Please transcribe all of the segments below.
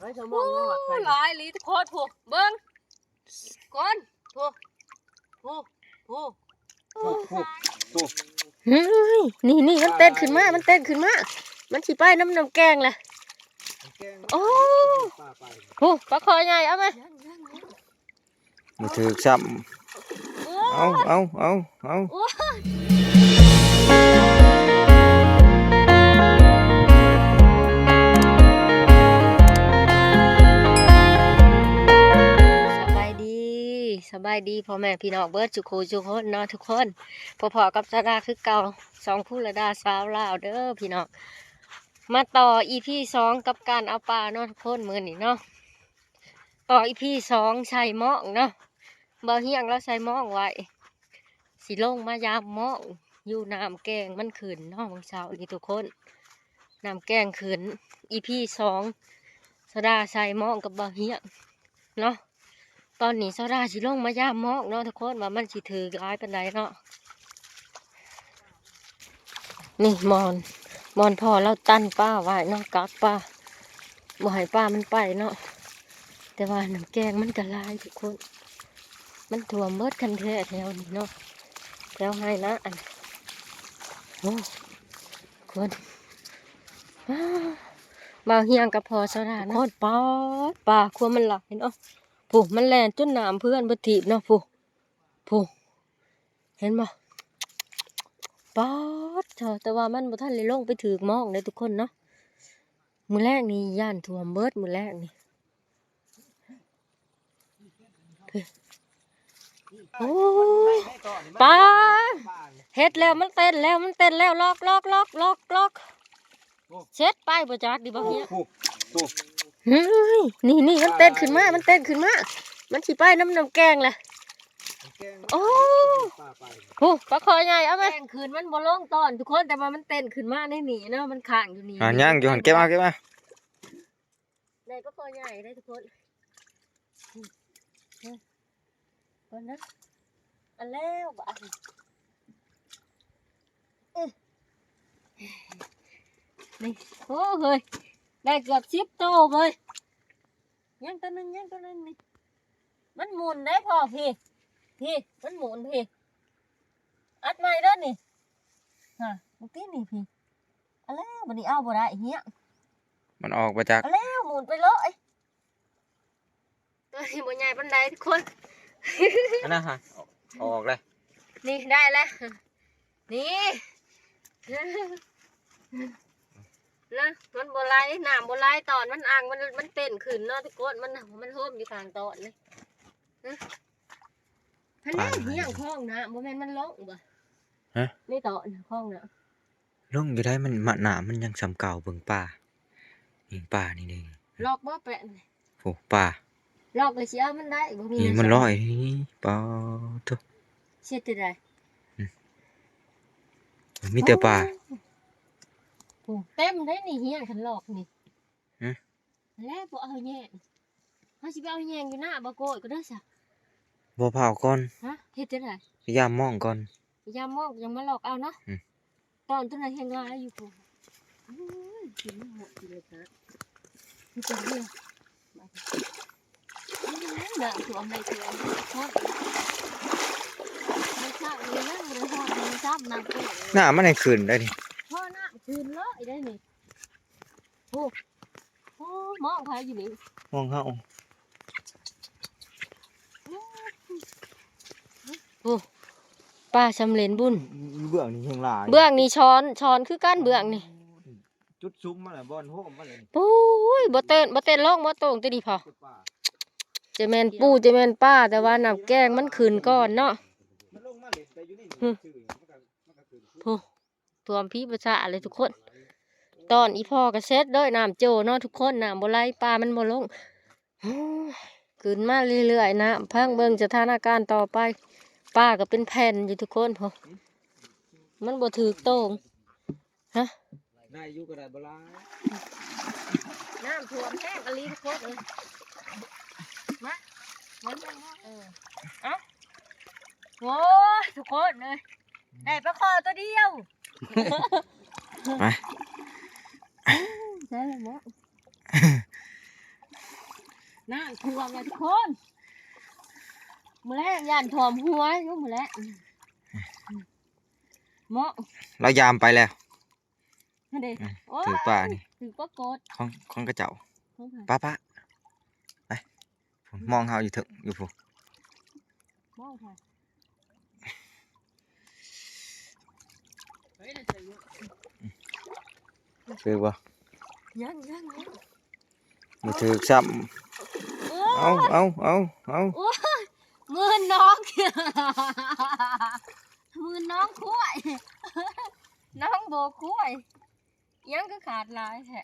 หลายลีทุกคนผู้เบิ้งคนผู้นี่มันเต้นขึ้นมามันสิไปน้ำแกงแหละโอ้โหปลาคอใหญ่เอาไหมมือถือซ้ำเอาสบายดีพ่อแม่พี่น้องเบิร์ดจุกคนเนาะทุกคนพอกับซาดาคือเก่าสองคู่ระดาสาวลาวเด้อพี่น้องมาต่อ EP 2กับการเอาปลาเนาะทุกคนมื้อนี้เนาะต่อ EP 2ใส่หม้องเนาะบ่เฮียงแล้วใส่หม้องไว้สิลงมายามหม้องอยู่น้ำแกงมันขึ้นเนาะมื้อเช้านี้ทุกคนน้ำแกงขึ้น EP 2ซาดาใส่หม้องกับบ่เฮียงเนาะตอนนี้ซาดาสิลงมายามหม้องเนาะทุกคนว่ามันสิถือร้ายปานใดเนาะนี่มอนพอเราตั้นป้าไว้เนาะกักป้าบ่ให้ป้ามันไปเนาะแต่ว่าน้ำแกงมันก็ลายทุกคนมันท่วมเบิดคันแท้แถวนี้เนาะแถวให้นะอันโอ้คนบ่าวเฮียงกับพอซาดาโคตรป้าควมันหลายเนาะผู้มันแล่นจนน้ำเพื่อนบ่ถีบเนาะผู้เห็นบ่ป๊อดเถอะแต่ว่ามันบ่ทันเลยลงไปถือหม้องเลยทุกคนเนาะมื้อแรกนี่ย่านท่วมเบิดมื้อแรกนี่โอ้ยป้าเฮ็ดแล้วมันเต้นแล้วล็อกเช็ดไปบ่จักดิบ่เฮียนี่มันเต้นขึ้นมามันสิไปน้ำแกงแหละโอ้โหปลาคอใหญ่เอาไหมแกงขึ้นมันบ่ลงตอนทุกคนแต่ว่ามันเต้นขึ้นมาในนี่เนาะมันข้างอยู่นี่ย่างอยู่หันเก็บมาได้ปลาคอใหญ่ได้ทุกคนคนนะอันแล้วบ้านนี่โอ้เฮ้ยได้เกือบ10 โตเลยยังตัวนึงนี่มันหมุนได้พอพี่มันหมุนพี่อัดใหม่เด้อนี่ฮะมึงตีนี่พี่เอาแล้วบัดนี้เอาบ่ได้เหี้ยมันออกมาจากเอาแล้วหมุนไปเลยตัวนี้บ่ใหญ่ปานใดทุกคนอันนั้นฮะออกเลยนี่ได้แล้วนี่นะมันบ่ไหลน้ำบ่ไหลตอนมันอ่างมันเต้นขึ้นเนาะทุกคนมันโฮมอยู่ข้างตอนเลยพันแน่เหี้ยคล้องนะบ่แม่นมันลงบ่ฮะนี่ตอนคล้องนะลงอยู่ได้มันมะหนามันยังสำเก่าเบิ่งป่านี่ลอกบ่แปะโอ้ป่าลอกเลยสิเอามันได้บ่มีนี่มันลอยป่าทุกเสียได้มีแต่ป่าโอ้เต็มได้นี่เหี้ยคันลอกนี่แล้วบ่เอาแยงเฮาสิไปเอาแยงอยู่หน้าบ่โกยก็ได้ซะบ่เผาก่อนฮะเฮ็ดจังได๋พยายามมองก่อนยามมองยังมาหลอกเอาเนาะตอนตัวนั้นแหงลายอยู่พุ่นกินหมดเลยจ้ะนี่จะเรียกน่ะตัวไม่ตัวทอดไม่ทราบเลยนะมันทอดมันทราบน้ำตัวหน้ามันให้ขึ้นได้ดิพ่อน้ำคืนเลยได้นี่โอ้มองใครอยู่นี่มองเฮาโอ้ป้าสำเร็จบุญเบื้องนี่แห่งหลายเบื้องนี่ช้อนคือกันเบื้องนี่จุดซุ้มมาแล้วบอลโฮมมาเลยโอ้ยบ่เต้นลงบ่โต่งตัวนี้พอจะแม่นปูจะแม่นป้าแต่ว่าน้ำแกงมันขึ้นก่อนเนาะท่วมพี่ประชาเลยทุกคนตอนอีพ่อก็เซ็ตด้วยน้ำโจเนาะทุกคนน้ำบ่ไหลปลามันบ่ลงขึ้นมาเรื่อยๆนะพังเบิ่งสถานการณ์ต่อไปป้าก็เป็นแผ่นอยู่ทุกคนพอมันบ่ถือโต่งฮะได้อยู่ก็ได้บ่ล่ะน้ำท่วมแห้งอลีทุกคนเลยมาเอ้าโอ้ยทุกคนเลยได้ปลาคอตัวเดียวไปใช่แล้ว น้ำท่วมเลยทุกคนมื้อแรกย่านท่วมหัวอยู่มื้อแรกเหมาะ เรายามไปแล้ว นั่นเด้โอ้ย ถือป่านี่ ถือปลากด ของกระเจ้า ของไผ ป้าไปผมมองเฮาอยู่เถอะอยู่พุ่น มองค่ะ ถือบ่ ยังบ่ถือซ้ำ โอ้ เอา โอ้ยมือน้องมือน้องคุ้ยน้องโบคุ้ยยังก็ขาดหลายแท้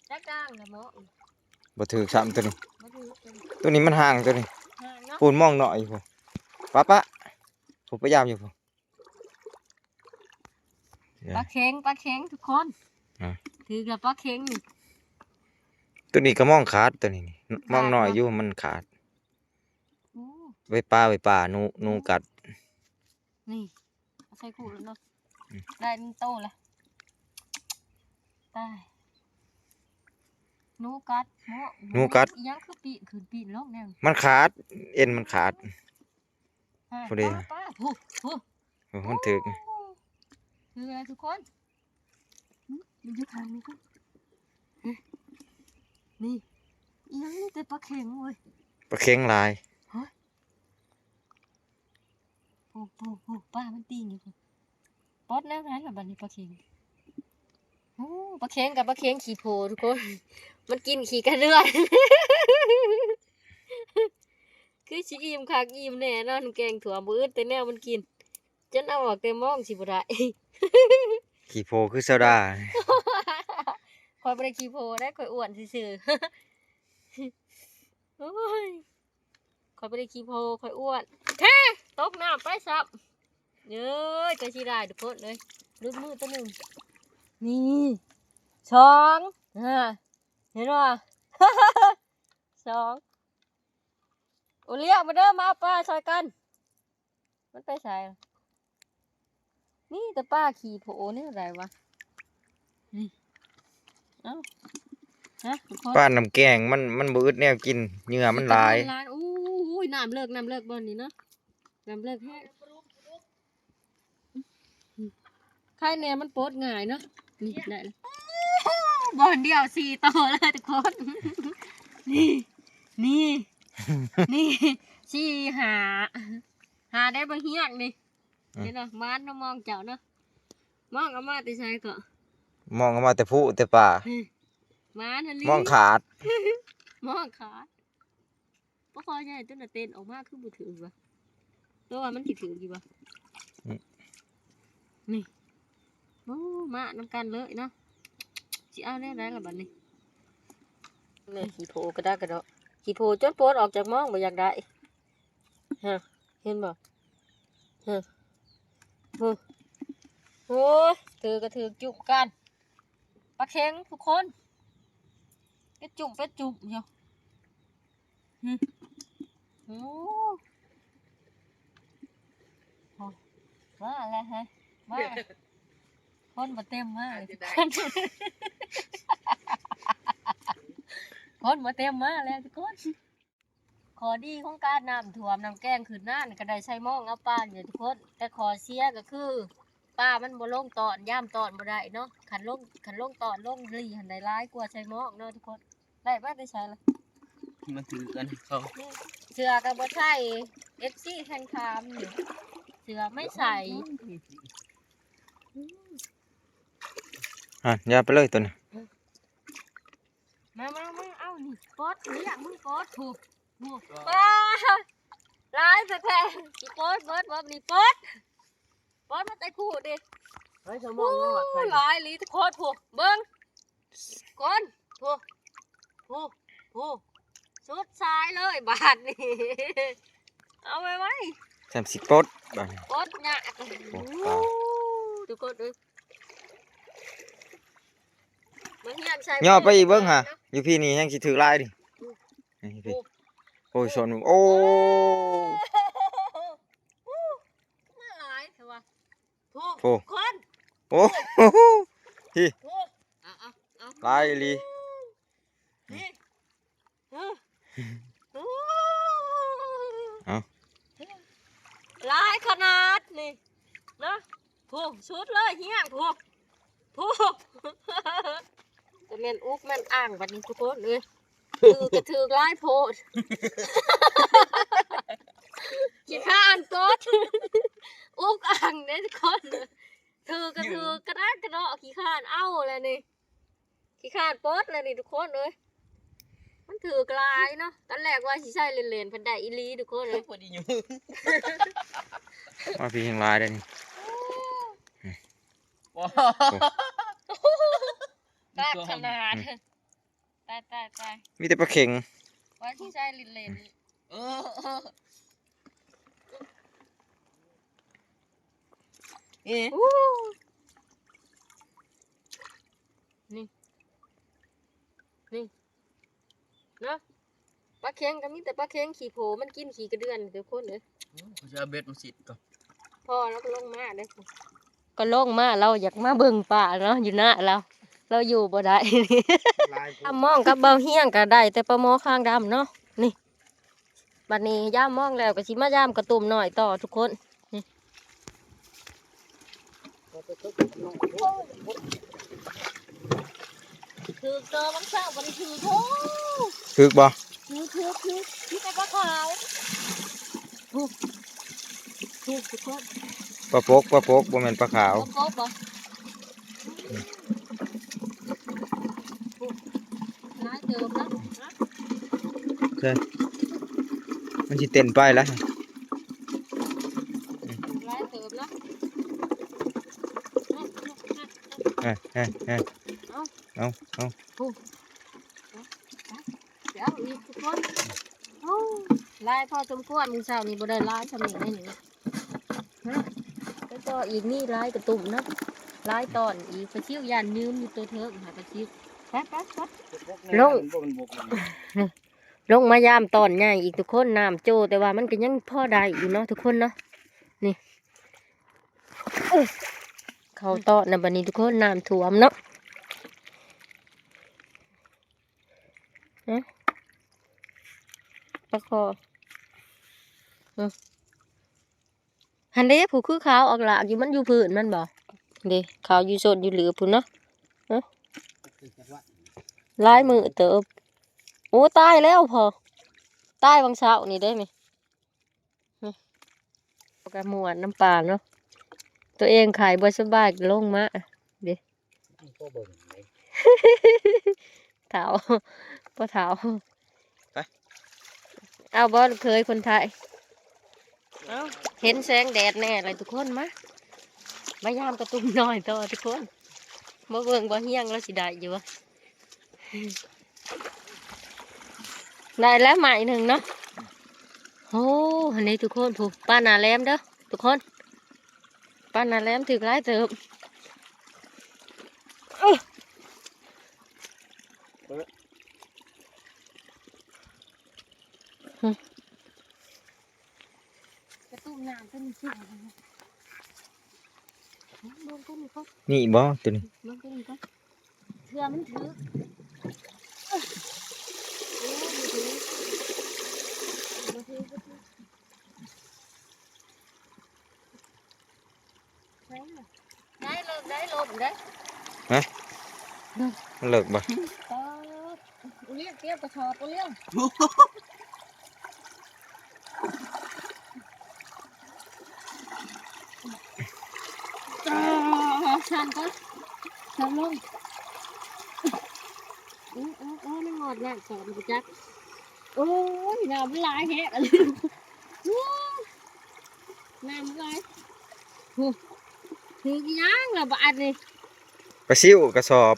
จักจ้างนะหมอ บ่ถือซ้ำตัวนี้ มาดูกัน ตัวนี้มันห่างตัวนี้ ห่างเนาะ ปูนมองหน่อยพุ่นป้าผมพยายามอยู่พุ่น ปลาเค็งทุกคน อ่ะ ถือกับปลาเค็งนี่ ตัวนี้ก็มองขาดตัวนี้นี่มองหน่อยอยู่มันขาด โอ้ ไว้ป่าหนูกัด นี่เอาใส่ขู่แล้วเนาะ อืม ได้มันโตแล้วตายหนูกัดหมอ หนูกัด อีหยังคือปีนขึ้นปีนลงแนว มันขาดเอ็นมันขาด อ่ะ พอดี ป้าผู้ มันถึก คืออะไรทุกคนหึมันอยู่ทางนี้กันนี่อีหยังนี่แต่ปลาเค็งเว้ย ปลาเค็งลาย โอ้ป้ามันตีอยู่พุ่นป๊อดแล้วนั้นล่ะบัดนี้ปลาเค็งโอ้ปลาเค็งกับปลาเค็งขี่โพทุกคน มันกินขี่กันเรื่อย คือสิอิ่มคักอิ่มแน่นอนแกงถั่วมืดแต่แนวมันกินจนเอาออกแต่มองสิบ่ได้ ขี่โพคือโซดา คอยบ่ได้ขี่โพได้คอยอ้วนซื่อๆ โอ้ยคอยบ่ได้ขี่โพคอยอ้วนแท้ตกน้ำไปซับเอ้ยก็สิได้ทุกคนเลยลุดมือตัวหนึงนี่สองเห็นบ่ สองโอเลี้ยงมาเด้อมาเอาป้าซอยกัน มันไปใส่นี่แต่ป้าขี่โผนี่อะไรวะนี่เอ้าฮะทุกคน ป้าน้ำแกงมันบ่อึดแนวกินเหงื่อมันหลาย อู้ยน้ำเลิกบอนนี่เนาะน้ำเลิกแห้งไข่แหน่มันโปดง่ายเนาะนี่ได้เลยบอนเดียว4ตัวเลยทุกคน นี่นี่สี่หาได้บางเฮียกนี่ อืม เห็นเนาะมันเนาะมองเจ้าเนาะมองเอามาแต่ใช่ก็ มองออกมาแต่ผู้แต่ป่า มันอันนี้ มองขาด มองขาดบ่คอยใหญ่ตัวน่ะเต้นออกมาคือบ่ถือวะตัวว่ามันสิถืออยู่วะนี่โอ้มานํกันเลยเนาะสิเอาแน่ได้ล่ะบัดนี้แม่ขี้โพกระดากระดอขี้โพจนโปดออกจากหมองบ่อยากได้ฮะเห็นบ่ฮะโอ้ยถือก็ถือจุกกันปลาเค็งทุกคนเป็ดจุ่มอยู่โอ้โหว่าแล้วฮะว่าคนมาเต็มมากเลยคนมาเต็มมากแล้วทุกคนขอดีของการน้ำท่วมน้ำแกงขึ้นหน้าก็ได้ใช้หม้องเอาปลาเนี่ยทุกคนแต่ขอเสียก็คือปลามันบ่ลงตอนย่ามตอนบ่ได้เนาะขันลงตอนลงรีหันได้ร้ายกว่าใช้หม้องเนาะทุกคนได้บ้านได้ใช้ละ มันถือกันเขา เสือก็บ่ใส่เอฟซีแทงคามนี่เสือไม่ใส่ อย่าไปเลยตัวนี้ มาเอานี่ปอดนี่อยากมึงปอดถูกป้าร้ายแท้ๆอีปอดนี่ปอดมาแต่คู่ดิ เฮ้ยสมองมันหวัดไป หลายลีทุกคนถูกเบิ้งก้นถูกสุดซ้ายเลยบาทนี่เอาไว้ 30ปดบาดนี้ ปอดเนี่ย โอ้เปล่า ทุกคนเอ้ยมันเฮียนใส่ ย่อไปอีกเบิ่งหะอยู่พี่นี่ยังสิถือลายดินี่พี่โอ้ยชนโอ้ มาหลายเถอะวะถูก โอ้ คน โอ้พี่ ถูกเอา ลายอีหลี นี่ เอา หลายขนาดนี่เนาะผูกชุดเลยเฮียงผูกจะแม่นอุกแม่นอ่างบัดนี้ทุกคนเลยกระถือหลายโพดขี้ข้านกดอุกอ่างเด้ทุกคนถือกระกระดากระเนาะขี้ข้านเอาเลยนี่ขี้ข้านโพดเลยนี่ทุกคนเลยมันถือกลายเนาะตอนแรกว่าสิใช่เล่นๆเพันได้อีหลีทุกคนเลย พอดีอยู่ มาพี่ยังลายได้นี่ ว้า ตาขนาดตาย มีแต่ปลาเข็ง ว่าสิใช่เล่น เออเอ๊ะ ๆอู้นี่เนาะปลาเค็งก็มีแต่ปลาเค็งขี่โผมันกินขี่กระเดือนทุกคนเลย เขาจะเอาเบ็ดมาสิก่อน พอแล้วก็ลงมาได้ก็ลงมาเราอยากมาเบิ่งป่าเนาะอยู่หน้าเราอยู่บ่ได้ ย่ามมองกับเบาเฮียงก็ได้แต่ปลาหมอข้างดำเนาะนี่บัดนี้ย่ามมองแล้วก็สิมาย่ามกระตุ่มหน่อยต่อทุกคนนี่ถือเจอมันเช้าบันถือโถ ถึกบ่ ถือที่แต่ปลาขาวถูกทุกคน ปลาปกบ่แม่นปลาขาว ครบบ่ร้ายเติมแล้ว ใช่มันสิเต้นไปแล้ว ร้ายเติมแล้ว เอา เดี๋ยวอีกทุกคนลายพอสมควรมึงเช้านี่บ่ได้ลายสำเนียงนี่แล้วก็อีกนี่ลายกระตุ่มนะลายตอนอีกปลาชิวยันยืมอยู่ตัวเถิกหาปลาชิวแป๊บลงมายามตอนใหญ่อีกทุกคนน้ำโจแต่ว่ามันก็ยังพอได้อยู่เนาะทุกคนเนาะนี่เขาตอนนะบัดนี้ทุกคนน้ำท่วมเนาะปลาคอฮันเด้ผู้คือขาวออกหลากอยู่มันอยู่พื้นมันบ่เด้ขาวอยู่สดอยู่เหลือพุ่นเนาะลายมือเติบโอ้ตายแล้วพอตายบางเช้านี่ได้ไหมกระมวลน้ำปลาเนาะตัวเองขายบ่สบายลงมาเด้เถาพ่อเถาเอาบอลเคยคนไทยเอาเห็นแสงแดดแน่เลยทุกคนมายามกระตุ้มหน่อยต่อทุกคนมาเบิ่งบ่เฮียงแล้วสิได้อยู่วะได้แล้วใหม่หนึ่งเนาะโอ้อันนี้ทุกคนผูกป้านาแลมเด้อทุกคนป้านาแลมถือร้ายเติบกระตุ้มน้ำต้นชิ้นบนต้นนี้ก็ นี่บ่ตัวนี้ บนต้นนี้ก็เชื่อมันถือได้ลมได้ มันเลิกบ่ เรียกเตี้ยกระชอบเรียกชันก็ชันลงไม่งอดนะสอนไปจักโอ้ยน้ำลายแหกอะไรน้ำลายถือย่างละบาทนี่ ปลาซิวกระสอบ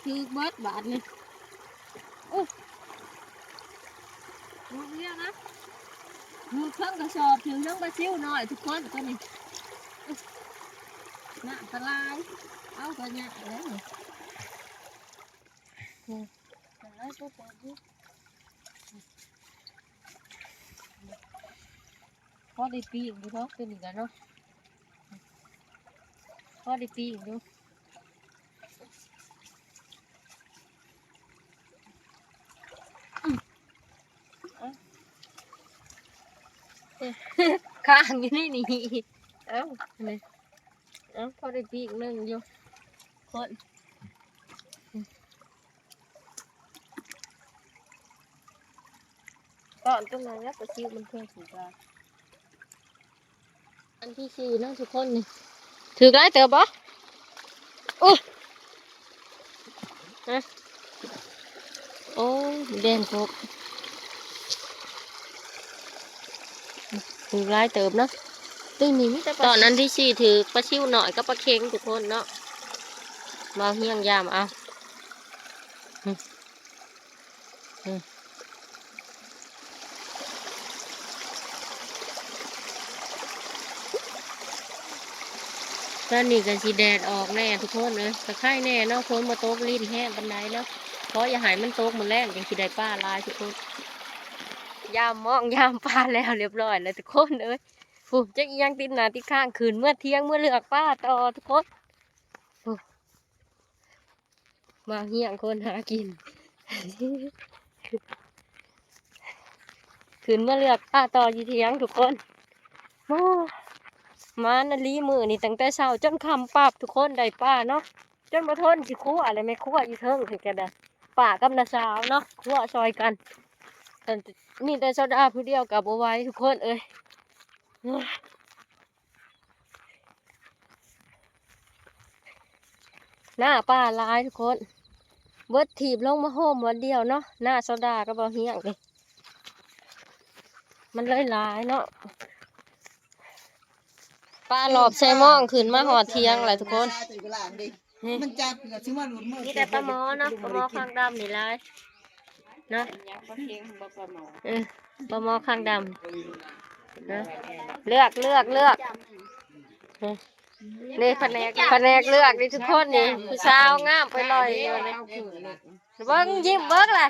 ถือเบิดบาทนี่โอ้ดูเรียกนะถือเครื่องกระสอบถือเครื่องปลาซิวหน่อยทุกคนตัวนี้น่าอันตรายเอาไปเนี่ยแล้วนี่อะไรตัวปลาซิวพอได้ปีกดูเนาะเป็นอีกแล้วเนาะพอได้ปีกดู ข้างอยู่นี่นี่เอ้านี่เอ้าพอได้ปีกหนึงอยู่คนก่อนต้นไม้แล้วปลาซิวมันเพิ่งถูกปลาอันที่สี่เนาะทุกคนนี่ถือไรเต๋อบ่โอ้ฮะโอ้แดงครบถือไรเติบเนาะตึ้งนี้ตอนนั้นที่สี่ถือปลาชิวหน่อยก็ปลาเค็งทุกคนเนาะมาเฮียงยามเอาตอนนี้ก็สีแดดออกแน่ทุกคนเลยตะไคร่แน่เนาะคนมาโต๊ะลิ้นแห้งบันไดเนาะเพราะอย่าหายมันโต๊ะมันแรงอย่างสีได้ป้าลายทุกคนยามมองยามป้าแล้วเรียบร้อยเลยทุกคนเลยฟูจะยังติดหนาติดข้างคืนเมื่อเที่ยงเมื่อเลือกป้าต่อทุกคนมาเหี้ยงคนหากิน คืนเมื่อเลือกป้าต่ออยู่เที่ยงทุกคนโอ้มานาลีมือนี่ตั้งแต่เช้าจนค่ำปรับทุกคนได้ป้าเนาะจนมาทนสิคั่วอะไรไม่คั่วอยู่เทิงถึงกันได้ป้ากับน้าสาวเนาะคั่วซอยกันแต่มีแต่โซดาผู้เดียวกับเอาไว้ทุกคนเอ้ยหน้าป้าลายทุกคนเบิดถีบลงมาโฮมวันเดียวเนาะหน้าโซดาก็บ่เฮียงเลยมันเลยลายเนาะป้าหลอบใส่หม่องขึ้นมาหอดเทียงเลยทุกคนมันจับกับชิมันหลุดมือ นี่แต่ปลาหมอเนาะปลาหมอข้างดำนี่ลายเนาะปลาหมอข้างดำนะเลือกนี่แผนกเลือกนี่ทุกคนนี่ผู้สาวงามไปลอยอยู่นี่เบิ้งยิ้มเบิ้งเลย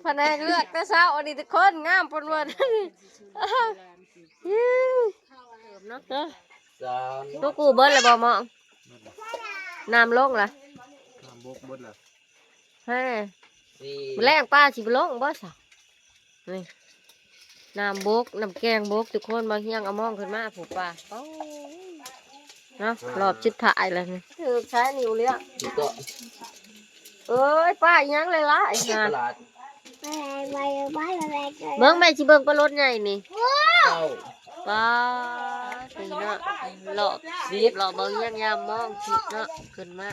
แผนกเลือกแต่สาวอันนี้ทุกคนงามปนวันตัวกูเบิ้ลเลยบ่มองน้ำลงเลย บกบดล่ะ เฮ้ยแรงป้าสิบลงบ่สะนี่น้ำบกน้ำแกงบกทุกคนมาเฮียงเอามองขึ้นมาผูกปลาเนาะรอบชุดถ่ายเลยนี่ถือใช้นิ้วเลี้ยงเอ้ยป้ายังเลยละไอ้ห่าเบิ้งแม่สิเบิ้งปลารถใหญ่นี่ป้าตีเนาะหลอบเบิ้งยังยามมองผิดเนาะขึ้นมา